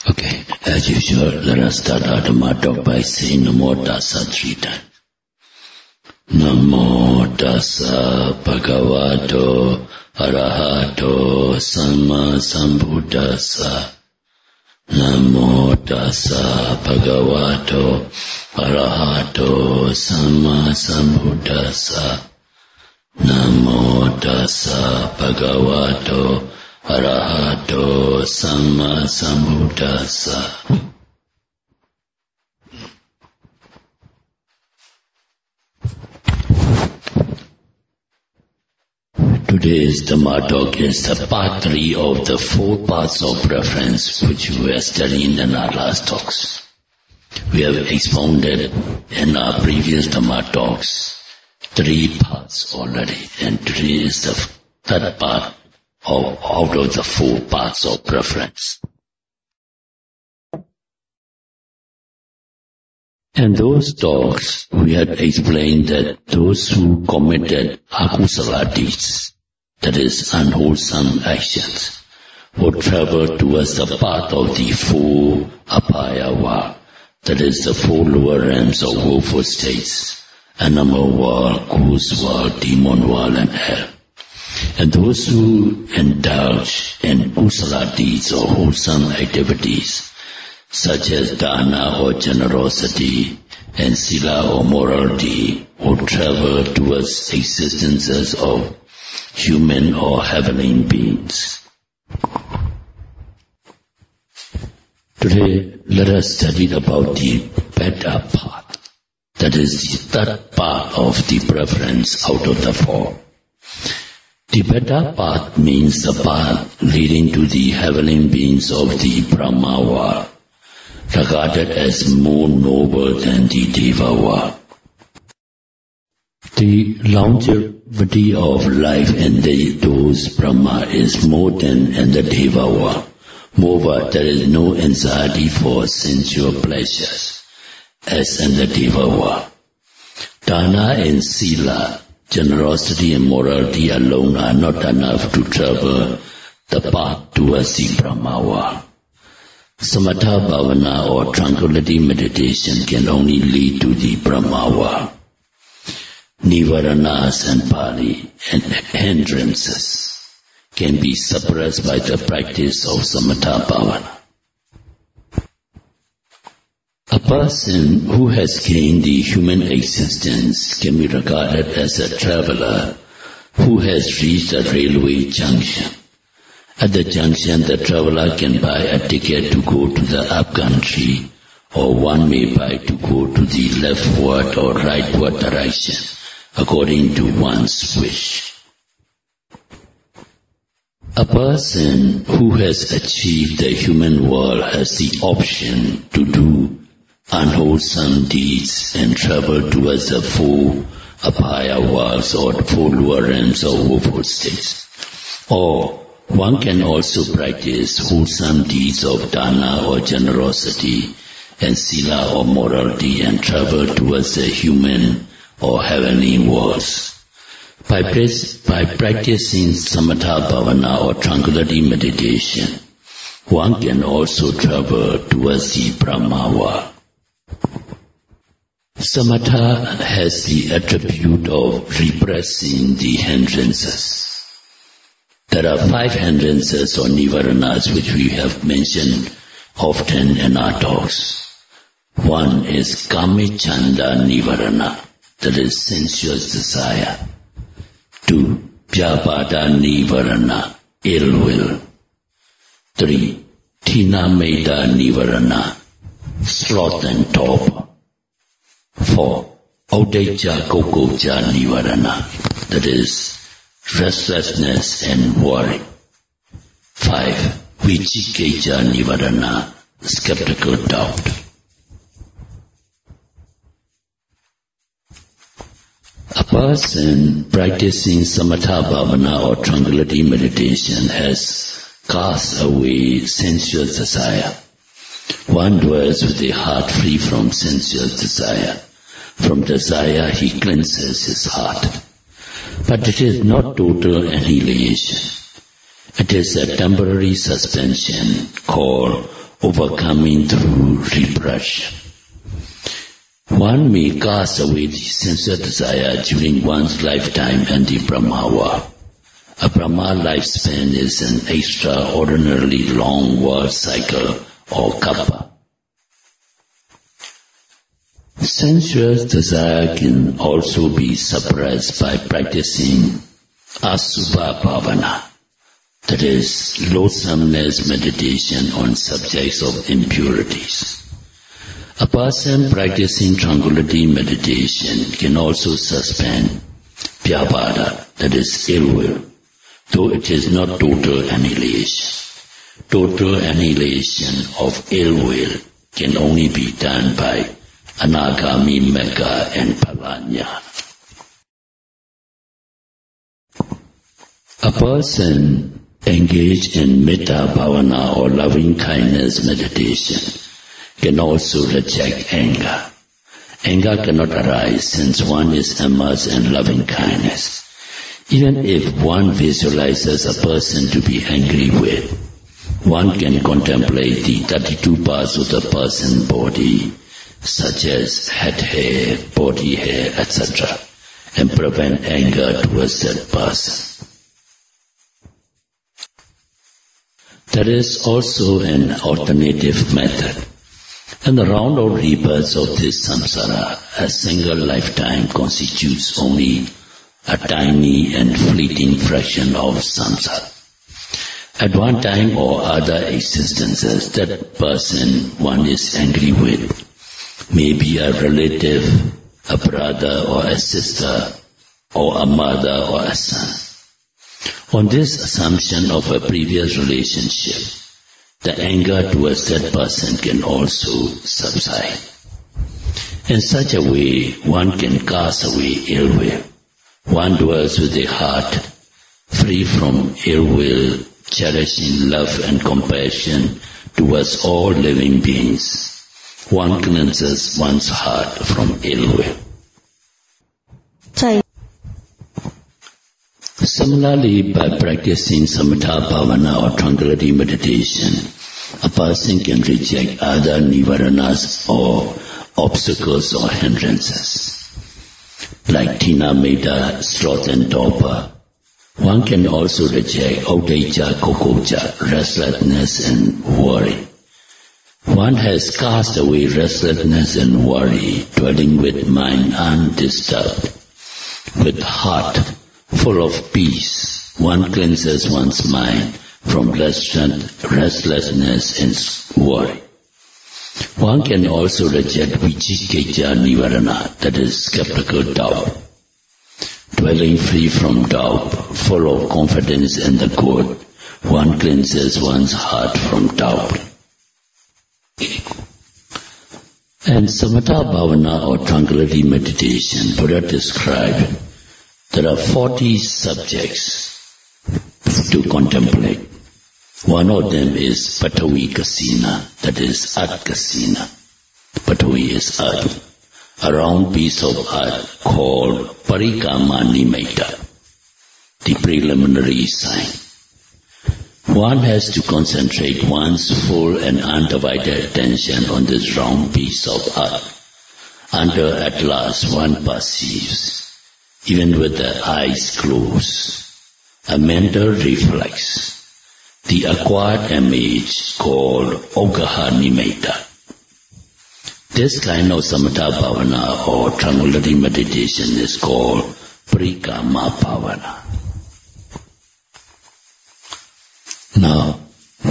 Okay, as usual, let us start our Dhamma talk by saying Namo Tassa 3 times. Namo Tassa Bhagavato Arahato Samma Sambuddhassa. Namo Tassa Bhagavato Arahato Samma Sambuddhassa. Namo Tassa Bhagavato Arahato Samma Sambuddhassa. Today's Dhamma talk is the part 3 of the 4 paths of preference which we were studying in our last talks. We have expounded in our previous Dhamma talks 3 paths already, and today is the 3rd part out of the 4 paths of preference. In those talks, we had explained that those who committed akusala deeds, that is, unwholesome actions, would travel towards the path of the 4 apaya world, that is, the 4 lower realms of woeful states, animal world, ghost world, demon world, and hell. And those who indulge in kusala deeds or wholesome activities, such as dana or generosity, and sila or morality, would travel towards existences of human or heavenly beings. Today, let us study about the better path, that is the 3rd part of the preference out of the 4. The better path means the path leading to the heavenly beings of the Brahma world, regarded as more noble than the Deva world. The longevity of life in those Brahma is more than in the Deva world. Moreover, there is no anxiety for sensual pleasures, as in the Deva world. Dana and sila, generosity and morality alone are not enough to travel the path towards the Brahma world. Samatha bhavana or tranquility meditation can only lead to the Brahma world. Nivaranas and Pali and hindrances can be suppressed by the practice of Samatha bhavana. A person who has gained the human existence can be regarded as a traveler who has reached a railway junction. At the junction, the traveler can buy a ticket to go to the upcountry, or one may buy to go to the leftward or rightward direction, according to one's wish. A person who has achieved the human world has the option to do unwholesome deeds and travel towards the 4 apaya worlds or 4 lower realms of woeful states. Or one can also practice wholesome deeds of dana or generosity and sila or morality and travel towards the human or heavenly worlds. By practicing samatha bhavana or tranquility meditation, one can also travel towards the Brahma world. Samatha has the attribute of repressing the hindrances. There are 5 hindrances or nivaranas which we have mentioned often in our talks. One is kamicchanda nivarana, that is sensuous desire. 2. Vyapada nivarana, ill will. 3. Tinameda nivarana, sloth and torpor. 4. Audeja kokoja nivarana, that is restlessness and worry. 5. Vichikeja nivarana, skeptical doubt. A person practicing samatha bhavana or tranquility meditation has cast away sensuous desire. One dwells with a heart free from sensuous desire. From desire he cleanses his heart. But it is not total annihilation. It is a temporary suspension called overcoming through repression. One may cast away the sensual desire during one's lifetime and the Brahma. A Brahma lifespan is an extraordinarily long world cycle or kappa. Sensuous desire can also be suppressed by practicing asubha bhavana, that is, loathsomeness meditation on subjects of impurities. A person practicing tranquility meditation can also suspend vyapada, that is, ill will, though it is not total annihilation. Total annihilation of ill will can only be done by anagami megha and palanya. A person engaged in metta bhavana or loving kindness meditation can also reject anger. Anger cannot arise since one is immersed in loving kindness. Even if one visualizes a person to be angry with, one can contemplate the 32 parts of the person's body, such as head hair, body hair, etc., and prevent anger towards that person. There is also an alternative method. In the round of rebirths of this samsara, a single lifetime constitutes only a tiny and fleeting fraction of samsara. At one time or other existences, that person one is angry with may be a relative, a brother or a sister, or a mother or a son. On this assumption of a previous relationship, the anger towards that person can also subside. In such a way, one can cast away ill will. One dwells with a heart free from ill will, cherishing love and compassion towards all living beings. One cleanses one's heart from ill will. Similarly, by practicing samatha bhavana or tranquility meditation, a person can reject other nivaranas or obstacles or hindrances, like tina, meda, sloth and torpor. One can also reject audeja, kokoja, restlessness and worry. One has cast away restlessness and worry, dwelling with mind undisturbed, with heart full of peace. One cleanses one's mind from restlessness and worry. One can also reject vicikicca nivarana, that is skeptical doubt. Dwelling free from doubt, full of confidence in the good, one cleanses one's heart from doubt. And samatha bhavana or tranquility meditation, Buddha described, there are 40 subjects to contemplate. One of them is Patavi Kasina, that is At Kasina. Patavi is earth, a round piece of earth called Parikama Nimitta, the preliminary sign. One has to concentrate one's full and undivided attention on this round piece of earth, until at last one perceives, even with the eyes closed, a mental reflex, the acquired image called Ogaha Nimitta. This kind of samatha bhavana or tranquility meditation is called Parikama Bhavana. Now,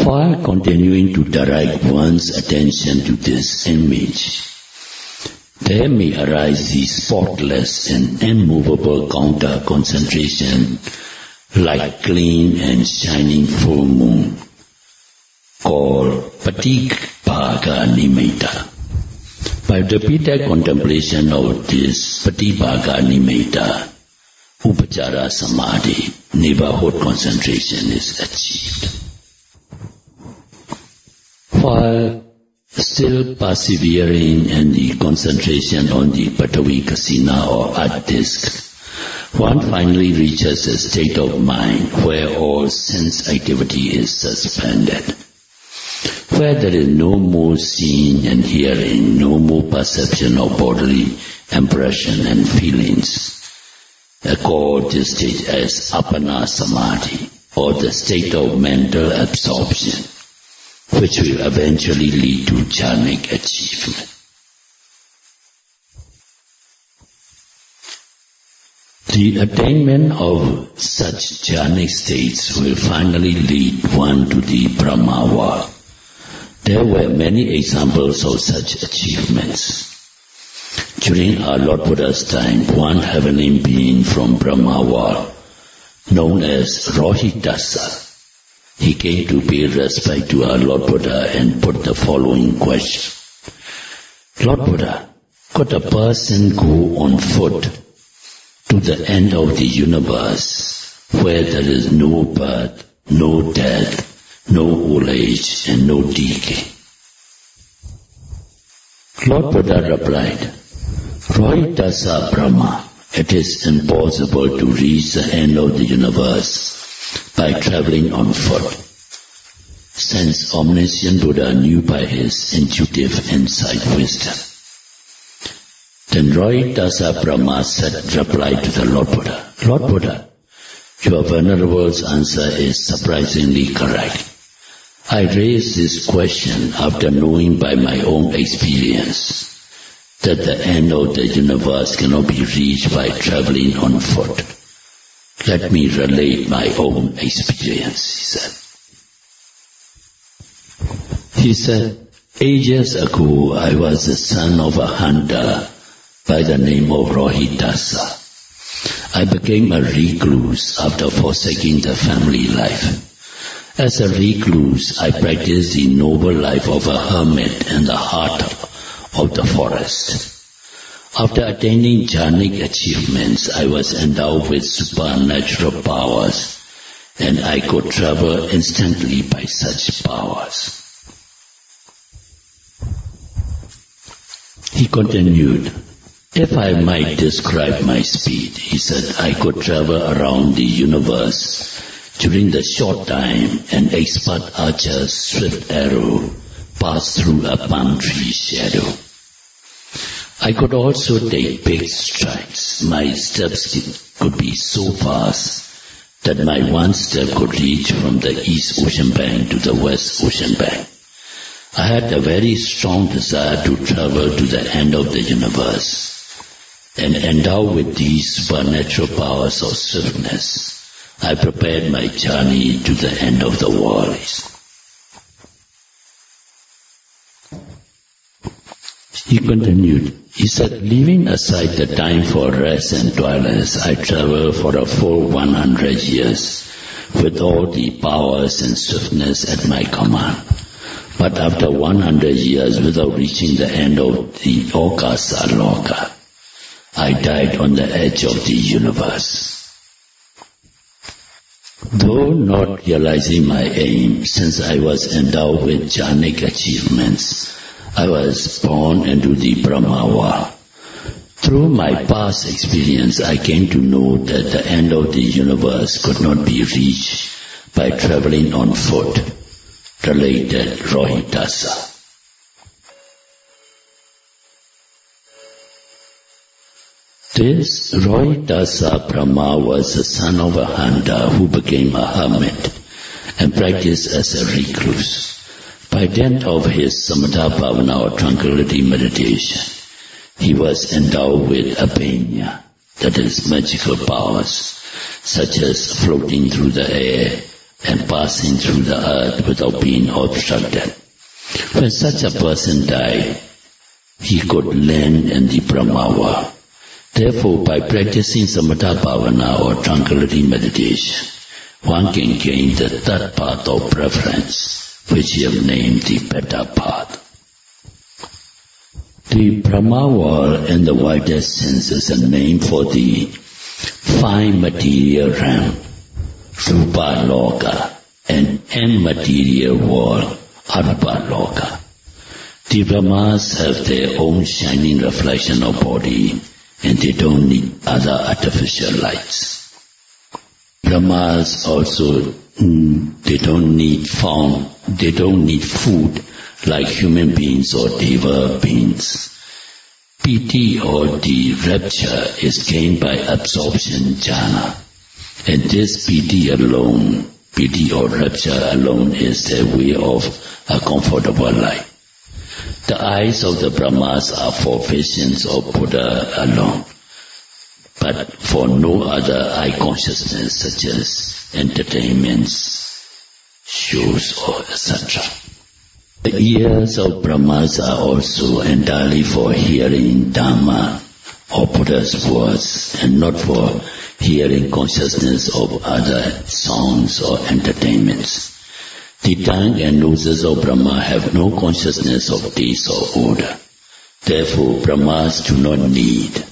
while continuing to direct one's attention to this image, there may arise the spotless and immovable counter concentration like clean and shining full moon, called Patibhaga Nimitta. By repeated contemplation of this Patibhaga Nimitta, Upachara Samadhi, neighborhood concentration is achieved. While still persevering in the concentration on the Patavi Kasina or Earth disk, one finally reaches a state of mind where all sense activity is suspended. where there is no more seeing and hearing, no more perception of bodily impression and feelings. I call this state as Appana Samadhi, or the state of mental absorption, which will eventually lead to jhanic achievement. The attainment of such jhanic states will finally lead one to the Brahma world. There were many examples of such achievements. During our Lord Buddha's time, one heavenly being from Brahma world, known as Rohitasa, he came to pay respect to our Lord Buddha and put the following question. Lord Buddha, could a person go on foot to the end of the universe where there is no birth, no death, no old age and no decay? Lord Buddha replied, Rohitasa Brahma, it is impossible to reach the end of the universe by traveling on foot, since omniscient Buddha knew by his intuitive insight wisdom. Then Rohitasa Brahma replied to the Lord Buddha, Lord Buddha, your Venerable's answer is surprisingly correct. I raised this question after knowing by my own experience that the end of the universe cannot be reached by traveling on foot. Let me relate my own experience, he said. Ages ago, I was the son of a hunter by the name of Rohitasa. I became a recluse after forsaking the family life. As a recluse, I practiced the noble life of a hermit in the heart of the forest. After attaining jhanic achievements, I was endowed with supernatural powers, and I could travel instantly by such powers. He continued, if I might describe my speed, he said, I could travel around the universe during the short time an expert archer's swift arrow passed through a palm tree shadow. I could also take big strides. My steps could be so fast that my one step could reach from the East Ocean bank to the West Ocean bank. I had a very strong desire to travel to the end of the universe, and endowed with these supernatural powers of swiftness, I prepared my journey to the end of the world. He continued, he said, leaving aside the time for rest and toilets, I traveled for a full 100 years with all the powers and swiftness at my command. But after 100 years, without reaching the end of the Okasa Loka, I died on the edge of the universe. Though not realizing my aim, since I was endowed with jhanic achievements, I was born into the Brahma world. Through my past experience, I came to know that the end of the universe could not be reached by traveling on foot, related Rohitasa. This Rohitasa Brahma was the son of a hunter who became a hermit and practiced as a recluse. By dint of his samatha bhavana or tranquility meditation, he was endowed with apanya, that is magical powers, such as floating through the air and passing through the earth without being obstructed. When such a person died, he could land in the Brahma world. Therefore, by practicing samatha bhavana or tranquility meditation, one can gain the third path of preference, which he have named the better path. The Brahma world in the widest sense is a name for the fine material realm, Rupa Loka, and immaterial world, Arupa Loka. The Brahmas have their own shining reflection of body, and they don't need other artificial lights. Brahmas also, they don't need food like human beings or deva beings. Piti or the rapture is gained by absorption jhana. And this piti or rapture alone is the way of a comfortable life. The eyes of the Brahmas are for visions of Buddha alone, but for no other eye consciousness such as entertainments, shows, or etc. The ears of Brahmas are also entirely for hearing Dhamma or Buddha's words, and not for hearing consciousness of other songs or entertainments. The tongue and noses of Brahma have no consciousness of taste or odor. Therefore, Brahmas do not need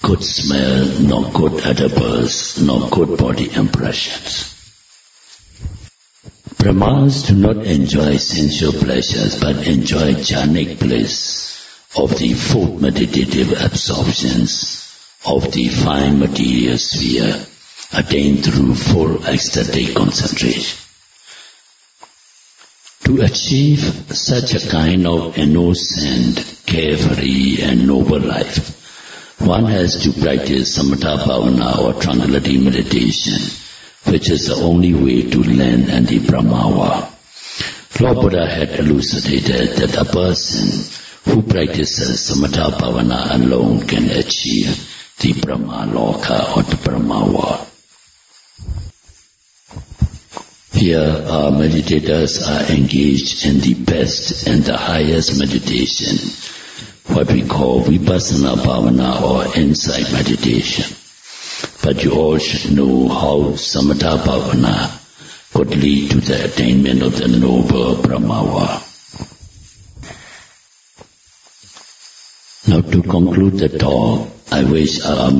good smell, nor good edibles, nor good body impressions. Brahmas do not enjoy sensual pleasures, but enjoy jhanic bliss of the fourth meditative absorptions of the fine material sphere attained through full ecstatic concentration. To achieve such a kind of innocent, carefree and noble life, one has to practice samatha bhavana or tranquility meditation, which is the only way to land in the Brahmawa. Lord Buddha had elucidated that a person who practices samatha bhavana alone can achieve the Brahma Loka or the Brahmawa. Here our meditators are engaged in the best and the highest meditation, what we call vipassana bhavana or insight meditation. But you all should know how samatha bhavana could lead to the attainment of the noble Brahmawa. Now to conclude the talk, I wish our